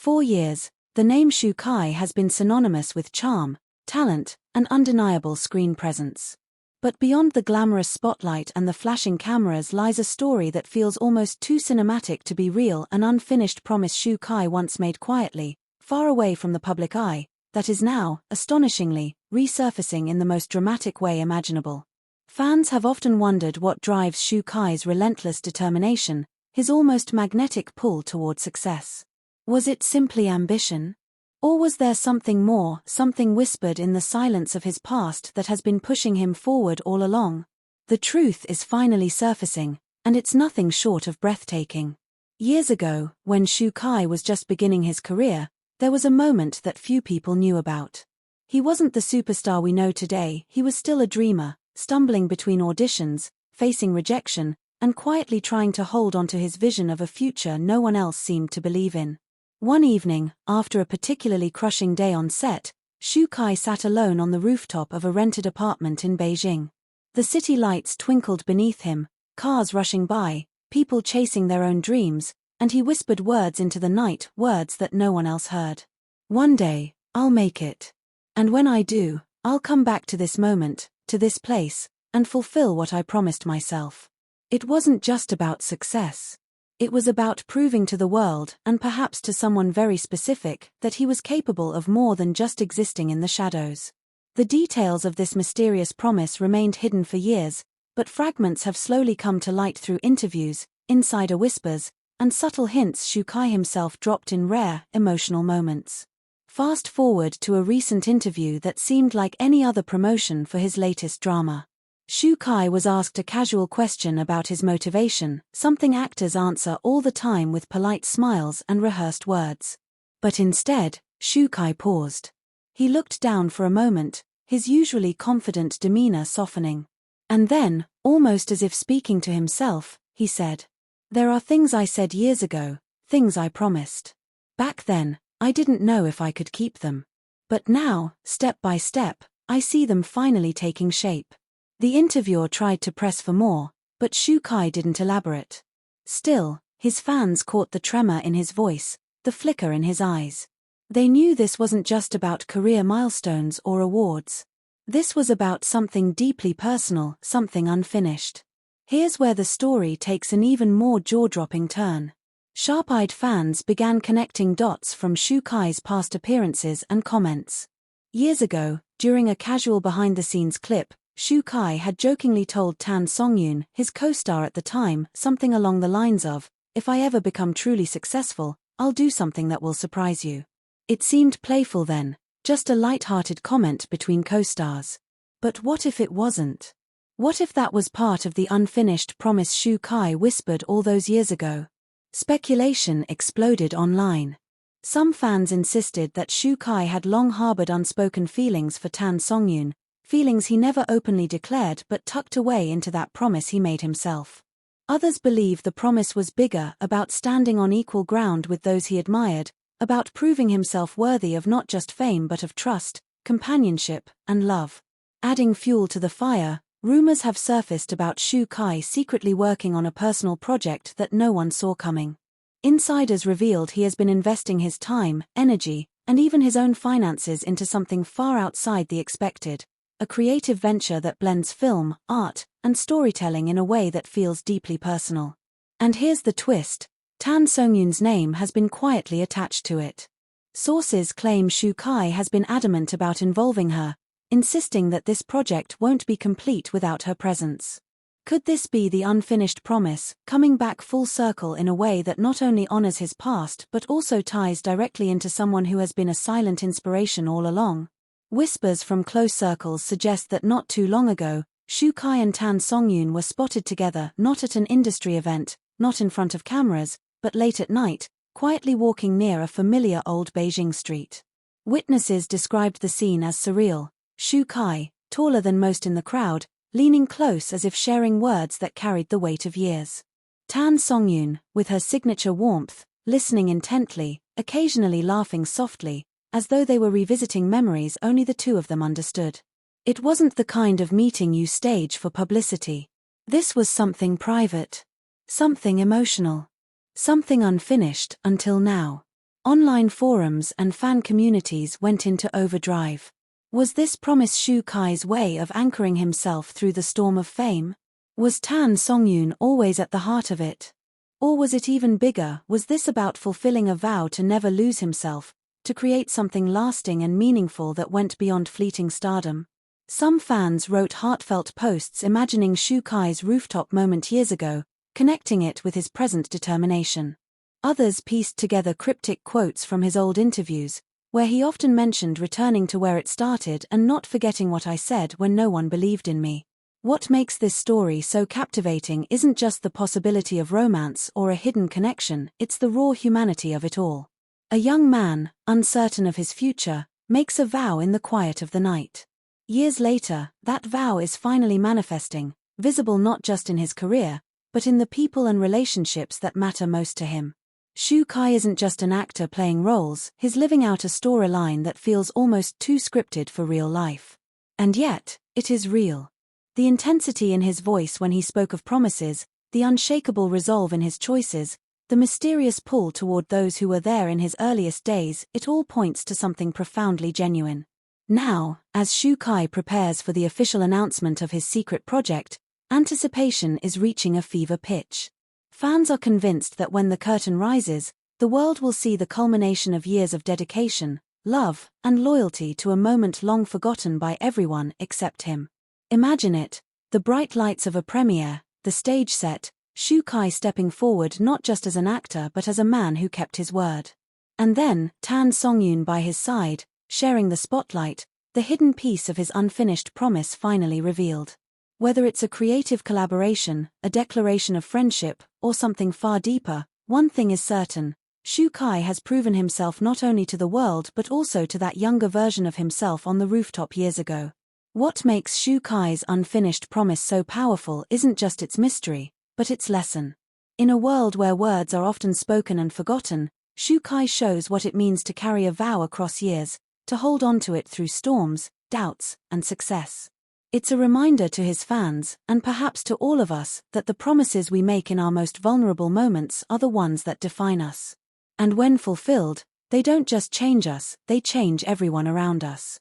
For years, the name Shukai has been synonymous with charm, talent, and undeniable screen presence. But beyond the glamorous spotlight and the flashing cameras lies a story that feels almost too cinematic to be real, an unfinished promise Shukai once made quietly, far away from the public eye, that is now, astonishingly, resurfacing in the most dramatic way imaginable. Fans have often wondered what drives Shukai's relentless determination, his almost magnetic pull toward success. Was it simply ambition? Or was there something more, something whispered in the silence of his past that has been pushing him forward all along? The truth is finally surfacing, and it's nothing short of breathtaking. Years ago, when Shukai was just beginning his career, there was a moment that few people knew about. He wasn't the superstar we know today, he was still a dreamer, stumbling between auditions, facing rejection, and quietly trying to hold on to his vision of a future no one else seemed to believe in. One evening, after a particularly crushing day on set, Shukai sat alone on the rooftop of a rented apartment in Beijing. The city lights twinkled beneath him, cars rushing by, people chasing their own dreams, and he whispered words into the night, words that no one else heard. "One day, I'll make it. And when I do, I'll come back to this moment, to this place, and fulfill what I promised myself." It wasn't just about success. It was about proving to the world, and perhaps to someone very specific, that he was capable of more than just existing in the shadows. The details of this mysterious promise remained hidden for years, but fragments have slowly come to light through interviews, insider whispers, and subtle hints Shukai himself dropped in rare, emotional moments. Fast forward to a recent interview that seemed like any other promotion for his latest drama. Shukai was asked a casual question about his motivation, something actors answer all the time with polite smiles and rehearsed words. But instead, Shukai paused. He looked down for a moment, his usually confident demeanor softening. And then, almost as if speaking to himself, he said, "There are things I said years ago, things I promised. Back then, I didn't know if I could keep them. But now, step by step, I see them finally taking shape." The interviewer tried to press for more, but Shukai didn't elaborate. Still, his fans caught the tremor in his voice, the flicker in his eyes. They knew this wasn't just about career milestones or awards. This was about something deeply personal, something unfinished. Here's where the story takes an even more jaw-dropping turn. Sharp-eyed fans began connecting dots from Shukai's past appearances and comments. Years ago, during a casual behind-the-scenes clip, Shukai had jokingly told Tan Seong Yun, his co-star at the time, something along the lines of, "If I ever become truly successful, I'll do something that will surprise you." It seemed playful then, just a light-hearted comment between co-stars. But what if it wasn't? What if that was part of the unfinished promise Shukai whispered all those years ago? Speculation exploded online. Some fans insisted that Shukai had long harbored unspoken feelings for Tan Seong Yun, feelings he never openly declared but tucked away into that promise he made himself. Others believe the promise was bigger, about standing on equal ground with those he admired, about proving himself worthy of not just fame but of trust, companionship, and love. Adding fuel to the fire, rumors have surfaced about Shukai secretly working on a personal project that no one saw coming. Insiders revealed he has been investing his time, energy, and even his own finances into something far outside the expected. A creative venture that blends film, art, and storytelling in a way that feels deeply personal. And here's the twist: Tan Seong Yun's name has been quietly attached to it. Sources claim Shukai has been adamant about involving her, insisting that this project won't be complete without her presence. Could this be the unfinished promise, coming back full circle in a way that not only honors his past but also ties directly into someone who has been a silent inspiration all along? Whispers from close circles suggest that not too long ago, Shukai and Tan Seong Yun were spotted together, not at an industry event, not in front of cameras, but late at night, quietly walking near a familiar old Beijing street. Witnesses described the scene as surreal: Shukai, taller than most in the crowd, leaning close as if sharing words that carried the weight of years. Tan Seong Yun, with her signature warmth, listening intently, occasionally laughing softly, as though they were revisiting memories only the two of them understood. It wasn't the kind of meeting you stage for publicity. This was something private. Something emotional. Something unfinished until now. Online forums and fan communities went into overdrive. Was this promise Shukai's way of anchoring himself through the storm of fame? Was Tan Seong Yun always at the heart of it? Or was it even bigger? Was this about fulfilling a vow to never lose himself, to create something lasting and meaningful that went beyond fleeting stardom? Some fans wrote heartfelt posts imagining Shukai's rooftop moment years ago, connecting it with his present determination. Others pieced together cryptic quotes from his old interviews, where he often mentioned returning to where it started and not forgetting what I said when no one believed in me. What makes this story so captivating isn't just the possibility of romance or a hidden connection, it's the raw humanity of it all. A young man, uncertain of his future, makes a vow in the quiet of the night. Years later, that vow is finally manifesting, visible not just in his career, but in the people and relationships that matter most to him. Shukai isn't just an actor playing roles, he's living out a storyline that feels almost too scripted for real life. And yet, it is real. The intensity in his voice when he spoke of promises, the unshakable resolve in his choices, the mysterious pull toward those who were there in his earliest days, it all points to something profoundly genuine. Now, as Shukai prepares for the official announcement of his secret project, anticipation is reaching a fever pitch. Fans are convinced that when the curtain rises, the world will see the culmination of years of dedication, love, and loyalty to a moment long forgotten by everyone except him. Imagine it, the bright lights of a premiere, the stage set, Shukai stepping forward not just as an actor but as a man who kept his word. And then, Tan Seong Yun by his side, sharing the spotlight, the hidden piece of his unfinished promise finally revealed. Whether it's a creative collaboration, a declaration of friendship, or something far deeper, one thing is certain, Shukai has proven himself not only to the world but also to that younger version of himself on the rooftop years ago. What makes Shukai's unfinished promise so powerful isn't just its mystery, but its lesson. In a world where words are often spoken and forgotten, Shukai shows what it means to carry a vow across years, to hold on to it through storms, doubts, and success. It's a reminder to his fans, and perhaps to all of us, that the promises we make in our most vulnerable moments are the ones that define us. And when fulfilled, they don't just change us, they change everyone around us.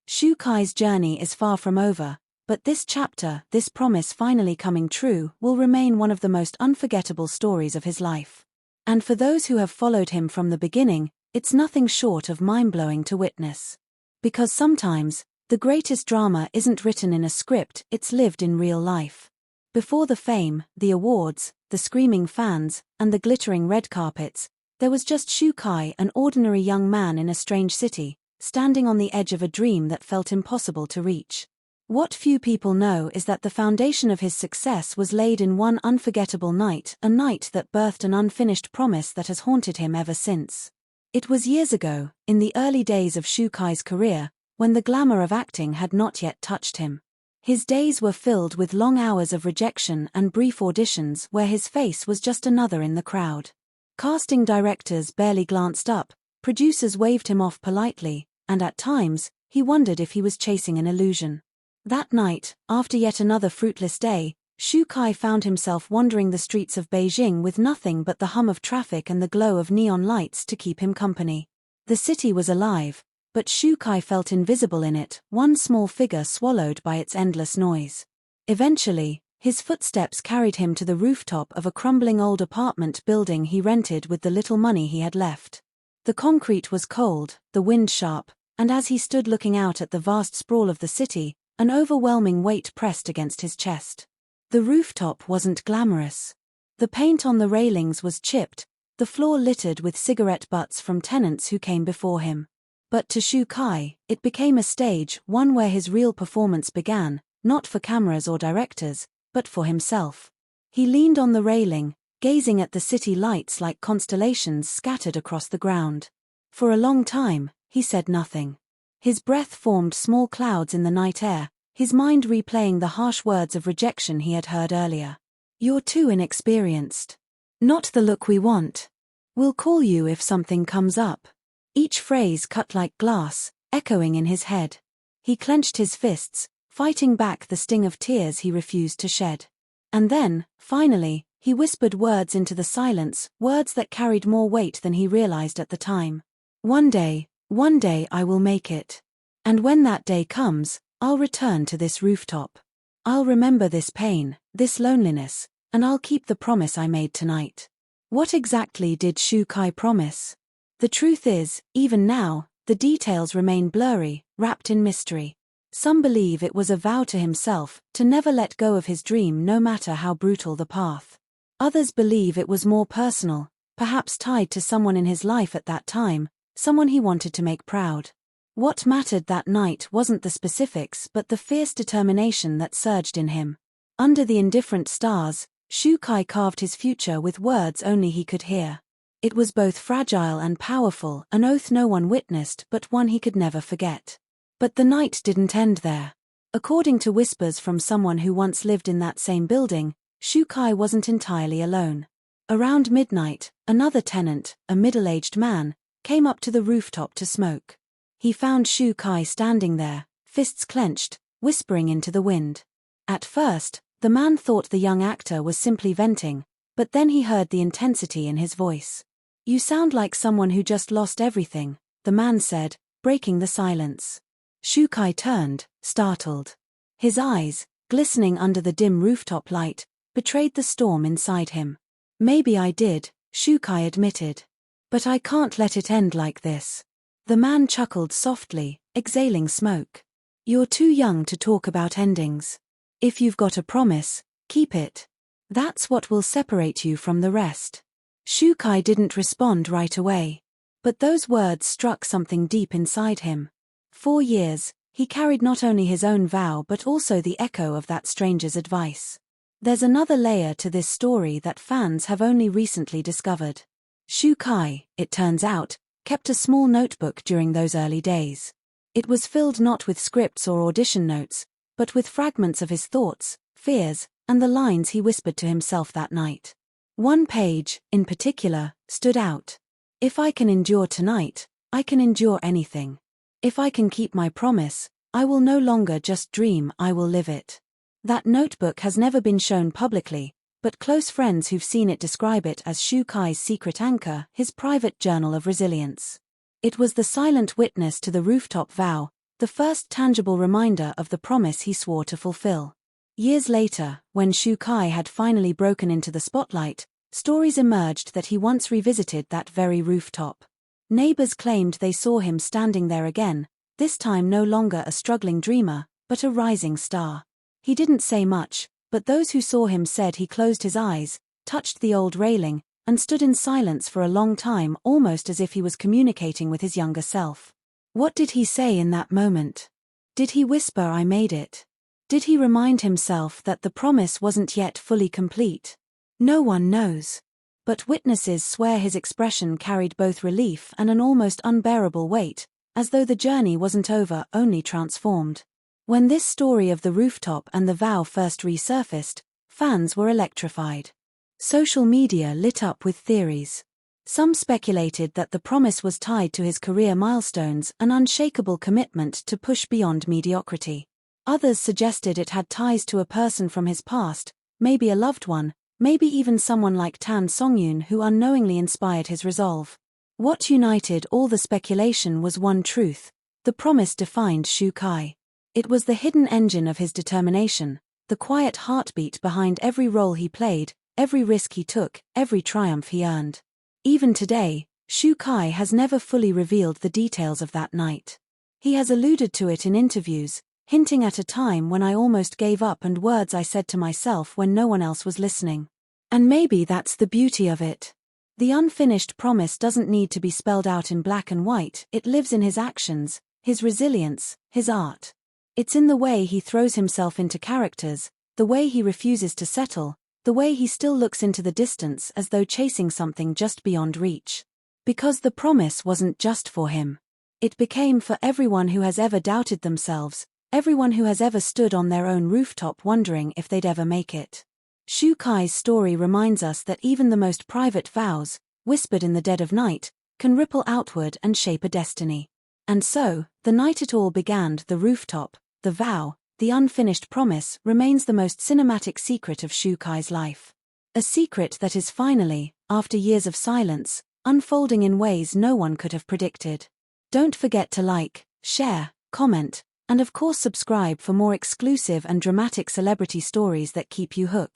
Shukai's journey is far from over, but this chapter, this promise finally coming true, will remain one of the most unforgettable stories of his life. And for those who have followed him from the beginning, it's nothing short of mind-blowing to witness. Because sometimes, the greatest drama isn't written in a script, it's lived in real life. Before the fame, the awards, the screaming fans, and the glittering red carpets, there was just Shukai, an ordinary young man in a strange city, standing on the edge of a dream that felt impossible to reach. What few people know is that the foundation of his success was laid in one unforgettable night, a night that birthed an unfinished promise that has haunted him ever since. It was years ago, in the early days of Shukai's career, when the glamour of acting had not yet touched him. His days were filled with long hours of rejection and brief auditions where his face was just another in the crowd. Casting directors barely glanced up, producers waved him off politely, and at times, he wondered if he was chasing an illusion. That night, after yet another fruitless day, Shukai found himself wandering the streets of Beijing with nothing but the hum of traffic and the glow of neon lights to keep him company. The city was alive, but Shukai felt invisible in it, one small figure swallowed by its endless noise. Eventually, his footsteps carried him to the rooftop of a crumbling old apartment building he rented with the little money he had left. The concrete was cold, the wind sharp, and as he stood looking out at the vast sprawl of the city, an overwhelming weight pressed against his chest. The rooftop wasn't glamorous. The paint on the railings was chipped, the floor littered with cigarette butts from tenants who came before him. But to Shukai, it became a stage, one where his real performance began, not for cameras or directors, but for himself. He leaned on the railing, gazing at the city lights like constellations scattered across the ground. For a long time, he said nothing. His breath formed small clouds in the night air, his mind replaying the harsh words of rejection he had heard earlier. "You're too inexperienced. Not the look we want. We'll call you if something comes up." Each phrase cut like glass, echoing in his head. He clenched his fists, fighting back the sting of tears he refused to shed. And then, finally, He whispered words into the silence, words that carried more weight than he realized at the time. One day I will make it. And when that day comes, I'll return to this rooftop. I'll remember this pain, this loneliness, and I'll keep the promise I made tonight. What exactly did Shukai promise? The truth is, even now, the details remain blurry, wrapped in mystery. Some believe it was a vow to himself, to never let go of his dream no matter how brutal the path. Others believe it was more personal, perhaps tied to someone in his life at that time, someone he wanted to make proud. What mattered that night wasn't the specifics but the fierce determination that surged in him. Under the indifferent stars, Shukai carved his future with words only he could hear. It was both fragile and powerful, an oath no one witnessed but one he could never forget. But the night didn't end there. According to whispers from someone who once lived in that same building, Shukai wasn't entirely alone. Around midnight, another tenant, a middle-aged man, came up to the rooftop to smoke. He found Shukai standing there, fists clenched, whispering into the wind. At first, the man thought the young actor was simply venting, but then he heard the intensity in his voice. "You sound like someone who just lost everything," the man said, breaking the silence. Shukai turned, startled. His eyes, glistening under the dim rooftop light, betrayed the storm inside him. "Maybe I did," Shukai admitted. "But I can't let it end like this." The man chuckled softly, exhaling smoke. "You're too young to talk about endings. If you've got a promise, keep it. That's what will separate you from the rest." Shukai didn't respond right away. But those words struck something deep inside him. For years, he carried not only his own vow but also the echo of that stranger's advice. There's another layer to this story that fans have only recently discovered. Shukai, it turns out, kept a small notebook during those early days. It was filled not with scripts or audition notes, but with fragments of his thoughts, fears, and the lines he whispered to himself that night. One page, in particular, stood out. "If I can endure tonight, I can endure anything. If I can keep my promise, I will no longer just dream, I will live it." That notebook has never been shown publicly, but close friends who've seen it describe it as Shukai's secret anchor, his private journal of resilience. It was the silent witness to the rooftop vow, the first tangible reminder of the promise he swore to fulfill. Years later, when Shukai had finally broken into the spotlight, stories emerged that he once revisited that very rooftop. Neighbors claimed they saw him standing there again, this time no longer a struggling dreamer, but a rising star. He didn't say much, but those who saw him said he closed his eyes, touched the old railing, and stood in silence for a long time, almost as if he was communicating with his younger self. What did he say in that moment? Did he whisper, "I made it"? Did he remind himself that the promise wasn't yet fully complete? No one knows. But witnesses swear his expression carried both relief and an almost unbearable weight, as though the journey wasn't over, only transformed. When this story of the rooftop and the vow first resurfaced, fans were electrified. Social media lit up with theories. Some speculated that the promise was tied to his career milestones, an unshakable commitment to push beyond mediocrity. Others suggested it had ties to a person from his past, maybe a loved one, maybe even someone like Tan Seong Yun who unknowingly inspired his resolve. What united all the speculation was one truth: the promise defined Shukai. It was the hidden engine of his determination, the quiet heartbeat behind every role he played, every risk he took, every triumph he earned. Even today, Shukai has never fully revealed the details of that night. He has alluded to it in interviews, hinting at a time when I almost gave up and words I said to myself when no one else was listening. And maybe that's the beauty of it. The unfinished promise doesn't need to be spelled out in black and white, it lives in his actions, his resilience, his art. It's in the way he throws himself into characters, the way he refuses to settle, the way he still looks into the distance as though chasing something just beyond reach. Because the promise wasn't just for him. It became for everyone who has ever doubted themselves, everyone who has ever stood on their own rooftop wondering if they'd ever make it. Shukai's story reminds us that even the most private vows, whispered in the dead of night, can ripple outward and shape a destiny. And so, the night it all began, the rooftop, the vow, the unfinished promise, remains the most cinematic secret of Shukai's life. A secret that is finally, after years of silence, unfolding in ways no one could have predicted. Don't forget to like, share, comment, and of course subscribe for more exclusive and dramatic celebrity stories that keep you hooked.